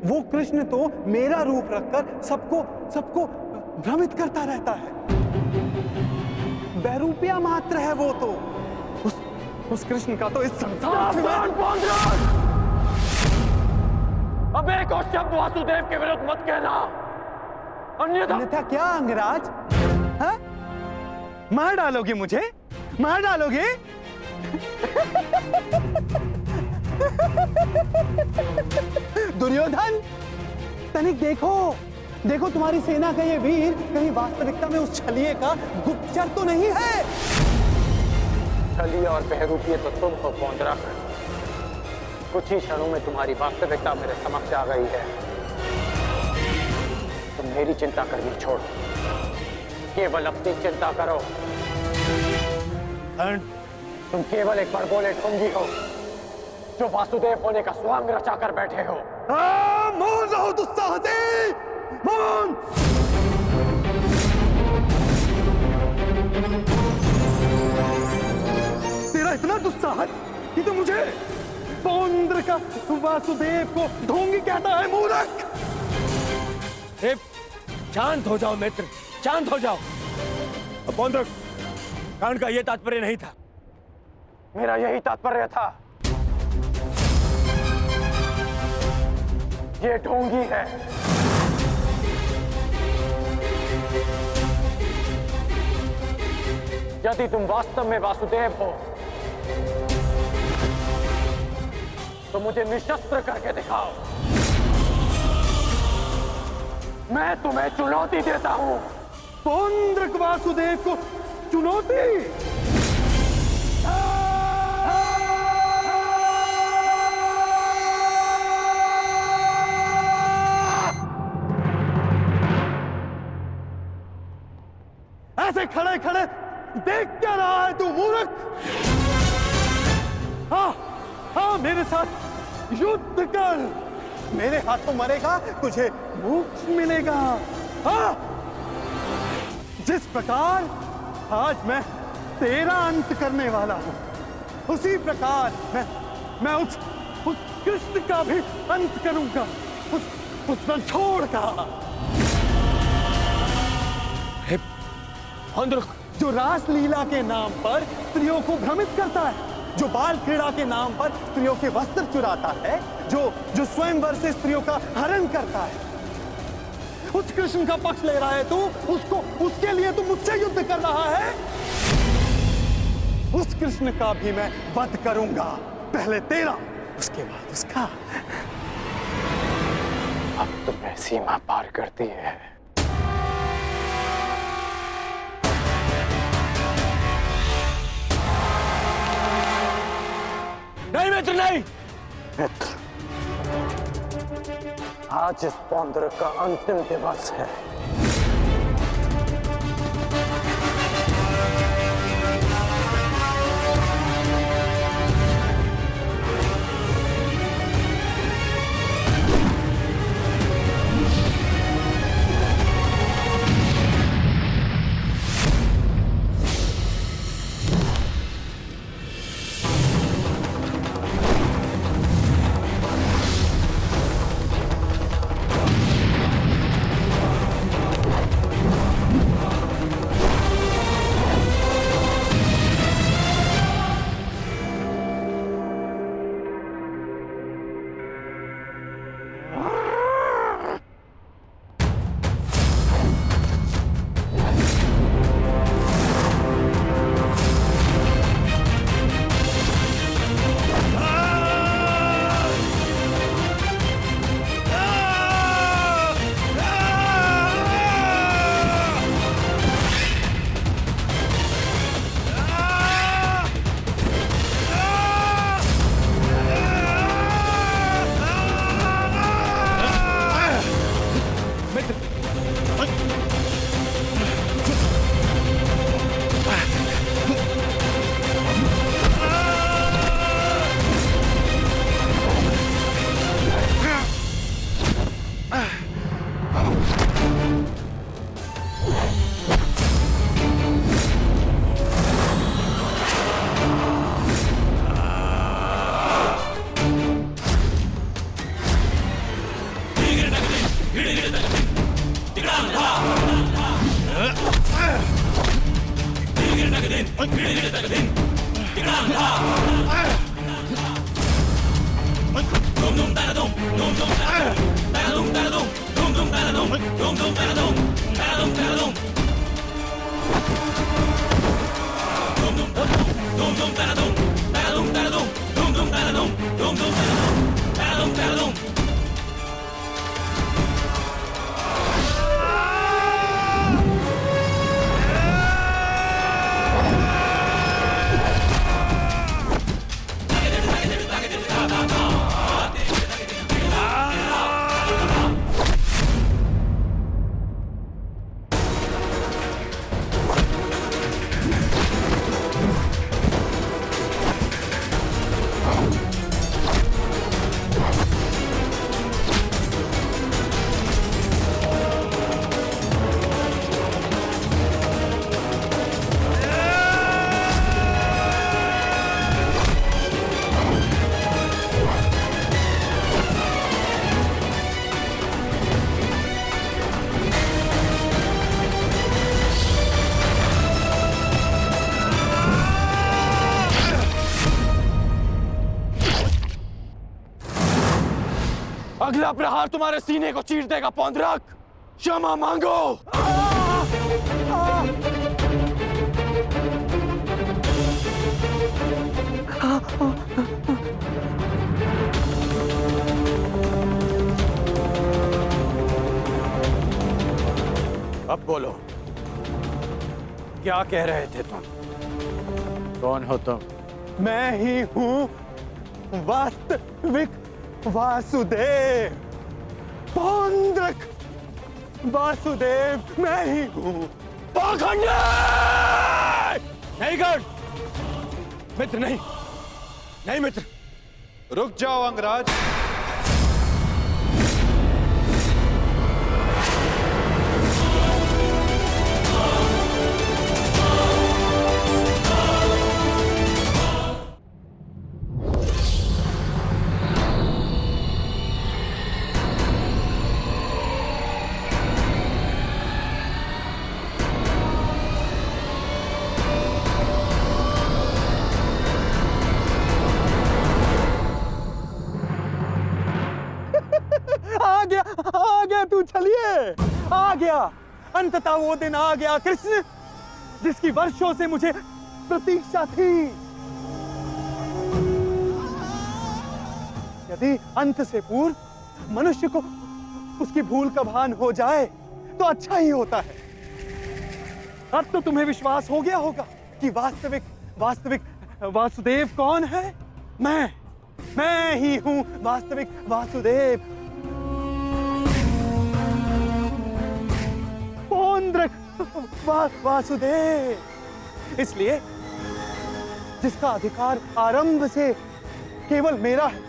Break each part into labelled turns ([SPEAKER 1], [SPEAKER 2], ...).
[SPEAKER 1] वो कृष्ण तो मेरा रूप रखकर सबको भ्रमित करता रहता है। बहरूपिया मात्र है वो तो। उस कृष्ण का तो इस संसार में
[SPEAKER 2] अब एक और शब्द वासुदेव के विरुद्ध मत कहना,
[SPEAKER 1] अन्यथा क्या अंगराज? हाँ? मार डालोगे मुझे? मार डालोगे? दुर्योधन, तनिक देखो तुम्हारी सेना का ये वीर कहीं वास्तविकता में उस छलिए का गुप्तचर तो नहीं है?
[SPEAKER 2] छलिए और बहरूपिये तो तुम हो पौंड्रक। कुछ ही क्षणों में तुम्हारी वास्तविकता मेरे समक्ष आ गई है। तुम मेरी चिंता करनी छोड़ो, केवल अपनी चिंता करो। तुम केवल एक बड़बोले ढोंगी हो जो वासुदेव होने का स्वांग रचा कर बैठे हो।
[SPEAKER 1] मौन रहो दुस्साहसी, मौन! तेरा इतना दुस्साहस कि तो मुझे पौंद्र का वासुदेव को ढोंगी कहता है, मूर्ख!
[SPEAKER 3] शांत हो जाओ मित्र, शांत हो जाओ। पौंद्र, कांड का यह तात्पर्य नहीं था।
[SPEAKER 2] मेरा यही तात्पर्य था। ये ढोंगी है। यदि तुम वास्तव में वासुदेव हो तो मुझे निशस्त्र करके दिखाओ। मैं तुम्हें चुनौती देता हूं।
[SPEAKER 1] पौंद्रक वासुदेव को चुनौती? ऐसे खड़े खड़े देख क्या रहा है तू, मूर्ख? हाँ, मेरे साथ युद्ध कर। मेरे हाथों मरेगा, तुझे मोक्ष मिलेगा। हाँ, जिस प्रकार आज मैं तेरा अंत करने वाला हूं, उसी प्रकार मैं उस कृष्ण का भी अंत करूंगा, उस रणछोड़ का। जो रासलीला के नाम पर स्त्रियों को भ्रमित करता है, जो बाल क्रीड़ा के नाम पर स्त्रियों के वस्त्र चुराता है, जो स्वयंवर से स्त्रियों का हरण करता है, उस कृष्ण का पक्ष ले रहा है तू। उसके लिए तू मुझसे युद्ध कर रहा है। उस कृष्ण का भी मैं वध करूंगा, पहले तेरा, उसके बाद उसका।
[SPEAKER 2] अब तुम्हें सीमा पार करती है।
[SPEAKER 3] नहीं मित्र, नहीं
[SPEAKER 2] मित्र, आज इस पौंद्र का अंतिम दिवस है।
[SPEAKER 3] अगला प्रहार तुम्हारे सीने को चीर देगा पौंद्रक। क्षमा मांगो। अब बोलो, क्या कह रहे थे तुम? कौन हो तुम?
[SPEAKER 1] मैं ही हूं वास्तविक वासुदेव। पौंद्रक वासुदेव मैं ही हूं।
[SPEAKER 3] पाखंडी! नहीं कर मित्र, नहीं नहीं मित्र।
[SPEAKER 4] रुक जाओ अंगराज।
[SPEAKER 1] आ गया तू, चलिए आ गया। अंततः वो दिन आ गया कृष्ण, जिसकी वर्षों से मुझे प्रतीक्षा थी। यदि अंत से पूर्व मनुष्य को उसकी भूल का भान हो जाए तो अच्छा ही होता है। अब तो तुम्हें विश्वास हो गया होगा कि वास्तविक वास्तविक वासुदेव कौन है। मैं ही हूं वास्तविक वासुदेव। वासुदेव, इसलिए जिसका अधिकार आरंभ से केवल मेरा है,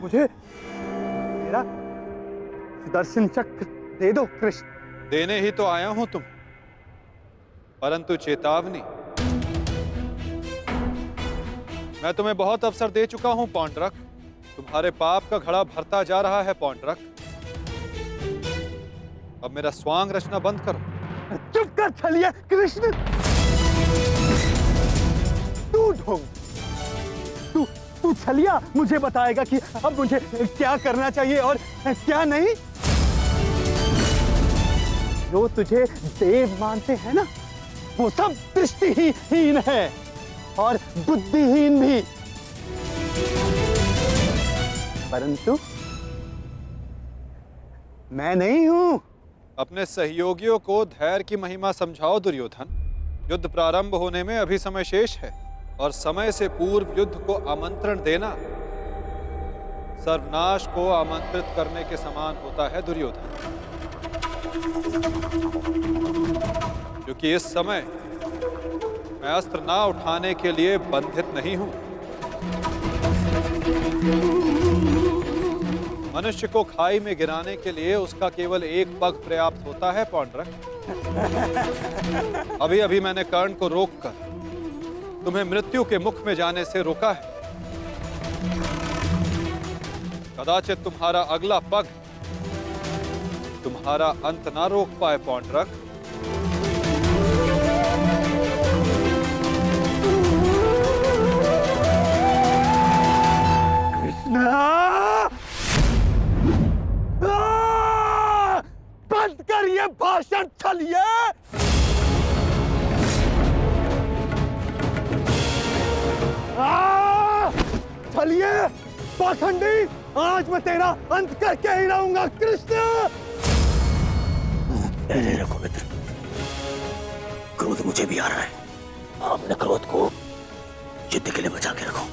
[SPEAKER 1] मुझे मेरा सुदर्शन चक्र दे दो कृष्ण।
[SPEAKER 4] देने ही तो आया हूं तुम, परंतु चेतावनी, मैं तुम्हें बहुत अवसर दे चुका हूं पौंड्रक। तुम्हारे पाप का घड़ा भरता जा रहा है पौंड्रक। अब मेरा स्वांग रचना बंद करो।
[SPEAKER 1] चुप कर छलिया कृष्ण। तू ढोंग, तू छलिया मुझे बताएगा कि अब मुझे क्या करना चाहिए और क्या नहीं। जो तुझे देव मानते हैं ना, वो सब दृष्टिहीन है और बुद्धिहीन भी। परंतु मैं नहीं हूं।
[SPEAKER 4] अपने सहयोगियों को धैर्य की महिमा समझाओ दुर्योधन। युद्ध प्रारंभ होने में अभी समय शेष है और समय से पूर्व युद्ध को आमंत्रण देना सर्वनाश को आमंत्रित करने के समान होता है दुर्योधन। क्योंकि इस समय मैं अस्त्र ना उठाने के लिए बंधित नहीं हूं। मनुष्य को खाई में गिराने के लिए उसका केवल एक पग पर्याप्त होता है पौंड्रक। अभी अभी मैंने कर्ण को रोककर तुम्हें मृत्यु के मुख में जाने से रोका है। कदाचित तुम्हारा अगला पग तुम्हारा अंत ना रोक पाए पौंड्रक।
[SPEAKER 1] बंद कर ये भाषण, चलिए। चलिए पाखंडी, आज मैं तेरा अंत करके ही रहूंगा कृष्ण।
[SPEAKER 3] पहले रखो मित्र, क्रोध मुझे भी आ रहा है। अपने क्रोध को युद्ध के लिए बचा के रखो।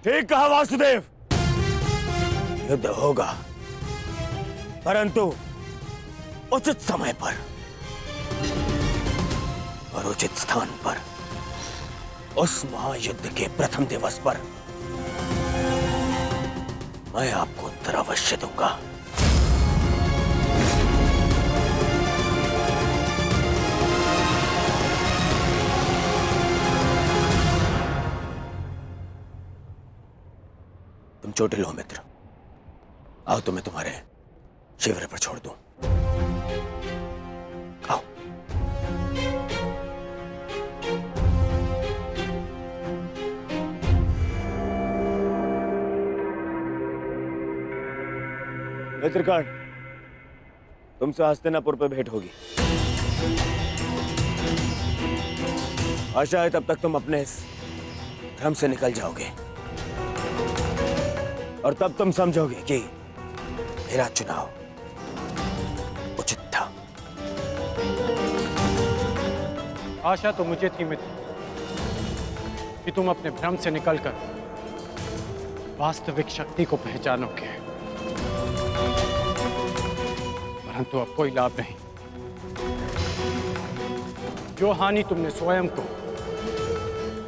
[SPEAKER 3] ठीक कहा वासुदेव, युद्ध होगा, परंतु उचित समय पर और उचित स्थान पर। उस महायुद्ध के प्रथम दिवस पर मैं आपको उत्तर अवश्य दूंगा। तुम चोटिल हो मित्र, आओ तुम्हें तुम्हारे शिविर पर छोड़ दूं। आओ। मित्रकांड, तुमसे हस्तिनापुर पर भेंट होगी। आशा है तब तक तुम अपने इस भ्रम से निकल जाओगे और तब तुम समझोगे कि मेरा चुनाव उचित था।
[SPEAKER 2] आशा तो मुझे थी मित्र कि तुम अपने भ्रम से निकलकर वास्तविक शक्ति को पहचानोगे, परंतु अब कोई लाभ नहीं। जो हानि तुमने स्वयं को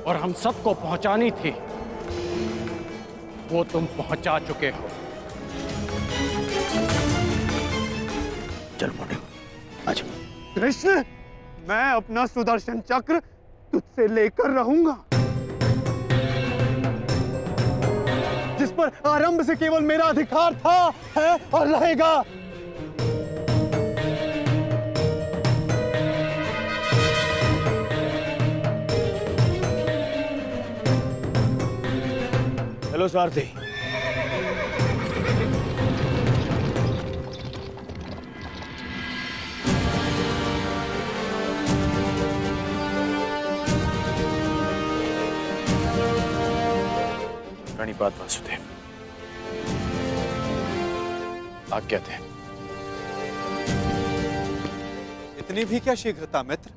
[SPEAKER 2] और हम सबको पहुंचानी थी, वो तुम पहुंचा चुके हो।
[SPEAKER 3] चल मोटे, आज
[SPEAKER 1] कृष्ण, मैं अपना सुदर्शन चक्र तुझसे लेकर रहूंगा, जिस पर आरंभ से केवल मेरा अधिकार था, है और रहेगा।
[SPEAKER 3] हेलो सारथी।
[SPEAKER 2] प्रणिपात वासुदेव, आज्ञा थे।
[SPEAKER 4] इतनी भी क्या शीघ्रता मित्र?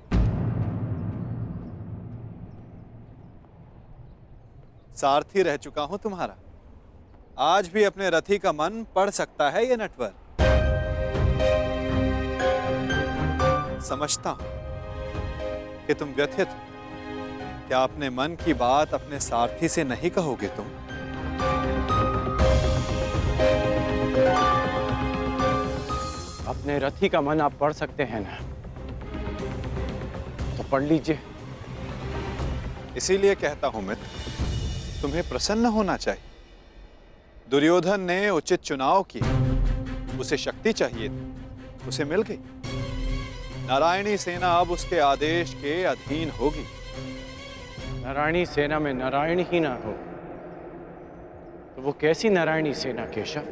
[SPEAKER 4] सारथी रह चुका हूं तुम्हारा। आज भी अपने रथी का मन पढ़ सकता है ये नटवर। समझता हूं कि तुम व्यथित हो। क्या अपने मन की बात अपने सारथी से नहीं कहोगे तुम?
[SPEAKER 2] अपने रथी का मन आप पढ़ सकते हैं ना, तो पढ़ लीजिए।
[SPEAKER 4] इसीलिए कहता हूं मित्र, तुम्हें प्रसन्न होना चाहिए। दुर्योधन ने उचित चुनाव किया, उसे शक्ति चाहिए थी, उसे मिल गई। नारायणी सेना अब उसके आदेश के अधीन होगी।
[SPEAKER 2] नारायणी सेना में नारायण ही ना हो तो वो कैसी नारायणी सेना केशव?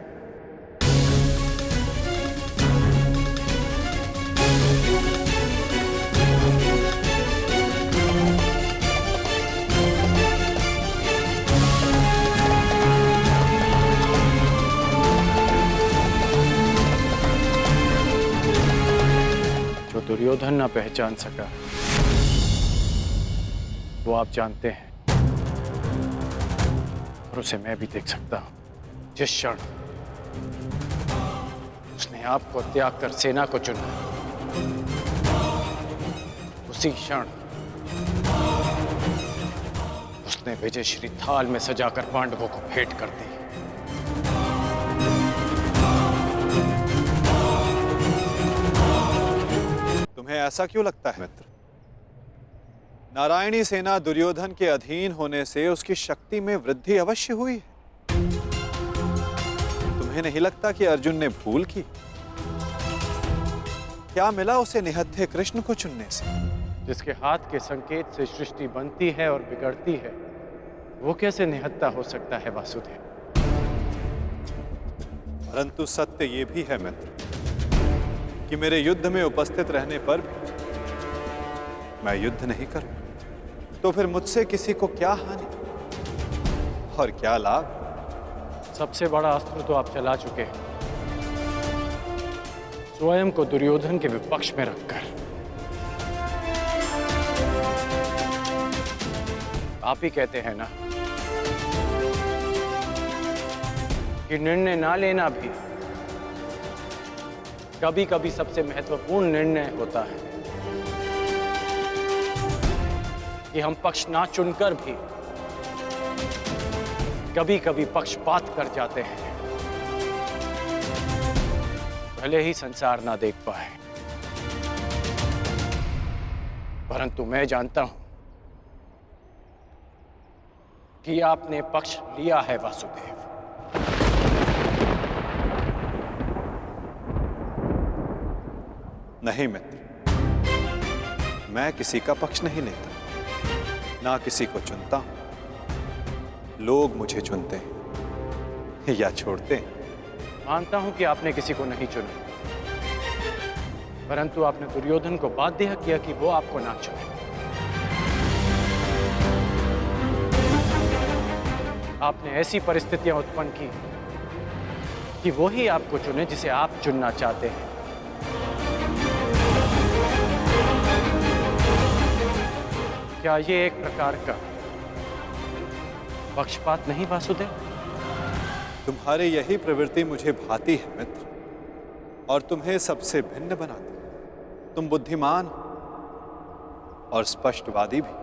[SPEAKER 2] जो दुर्योधन ना पहचान सका वो आप जानते हैं, और उसे मैं भी देख सकता हूं। जिस क्षण उसने आपको त्याग कर सेना को चुना, उसी क्षण उसने विजयश्री थाल में सजाकर पांडवों को भेंट कर दी।
[SPEAKER 4] तुम्हें ऐसा क्यों लगता है मित्र? नारायणी सेना दुर्योधन के अधीन होने से उसकी शक्ति में वृद्धि अवश्य हुई है। तुम्हें नहीं लगता कि अर्जुन ने भूल की? क्या मिला उसे निहत्थे कृष्ण को चुनने से?
[SPEAKER 2] जिसके हाथ के संकेत से सृष्टि बनती है और बिगड़ती है, वो कैसे निहत्था हो सकता है वासुदेव?
[SPEAKER 4] परंतु सत्य ये भी है मित्र कि मेरे युद्ध में उपस्थित रहने पर भी मैं युद्ध नहीं करूं, तो फिर मुझसे किसी को क्या हानि और क्या लाभ?
[SPEAKER 2] सबसे बड़ा अस्त्र तो आप चला चुके हैं, स्वयं को दुर्योधन के विपक्ष में रखकर। आप ही कहते हैं ना कि निर्णय ना लेना भी कभी कभी सबसे महत्वपूर्ण निर्णय होता है, कि हम पक्ष ना चुनकर भी कभी कभी पक्षपात कर जाते हैं, भले ही संसार ना देख पाए। परंतु मैं जानता हूं कि आपने पक्ष लिया है वासुदेव।
[SPEAKER 4] नहीं मित्र, मैं किसी का पक्ष नहीं लेता, ना किसी को चुनता हूं। लोग मुझे चुनते हैं या छोड़ते हैं।
[SPEAKER 2] मानता हूं कि आपने किसी को नहीं चुना, परंतु आपने दुर्योधन को बाध्य किया कि वो आपको ना चुने। आपने ऐसी परिस्थितियां उत्पन्न की कि वो ही आपको चुने जिसे आप चुनना चाहते हैं। क्या ये एक प्रकार का पक्षपात नहीं वासुदेव?
[SPEAKER 4] तुम्हारी यही प्रवृत्ति मुझे भाती है मित्र, और तुम्हें सबसे भिन्न बनाती है। तुम बुद्धिमान हो और स्पष्टवादी भी।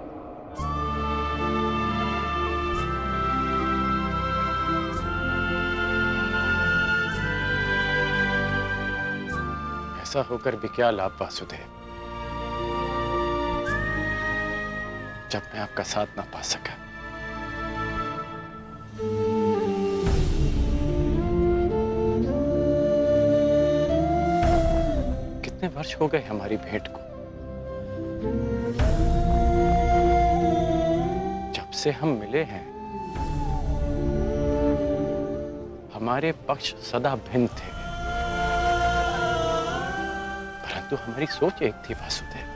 [SPEAKER 2] ऐसा होकर भी क्या लाभ वासुदेव, जब मैं आपका साथ ना पा सका। कितने वर्ष हो गए हमारी भेंट को, जब से हम मिले हैं हमारे पक्ष सदा भिन्न थे, परंतु हमारी सोच एक थी वासुदेव।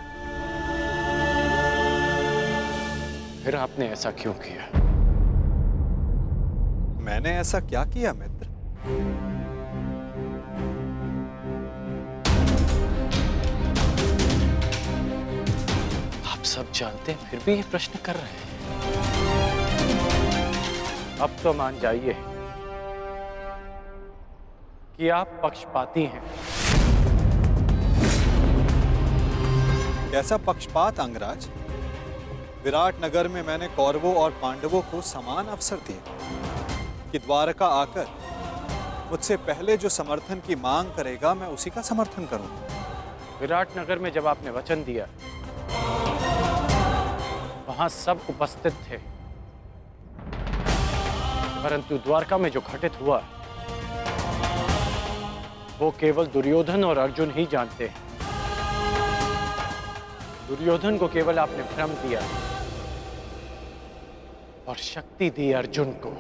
[SPEAKER 2] फिर आपने ऐसा क्यों किया?
[SPEAKER 4] मैंने ऐसा क्या किया मित्र?
[SPEAKER 2] आप सब जानते हैं फिर भी ये प्रश्न कर रहे हैं। अब तो मान जाइए कि आप पक्षपाती हैं।
[SPEAKER 4] कैसा पक्षपात अंगराज? विराट नगर में मैंने कौरवों और पांडवों को समान अवसर दिए कि द्वारका आकर मुझसे पहले जो समर्थन की मांग करेगा मैं उसी का समर्थन करूंगा।
[SPEAKER 2] विराट नगर में जब आपने वचन दिया, वहां सब उपस्थित थे, परंतु द्वारका में जो घटित हुआ वो केवल दुर्योधन और अर्जुन ही जानते हैं। दुर्योधन को केवल आपने भ्रम दिया और शक्ति दी अर्जुन को।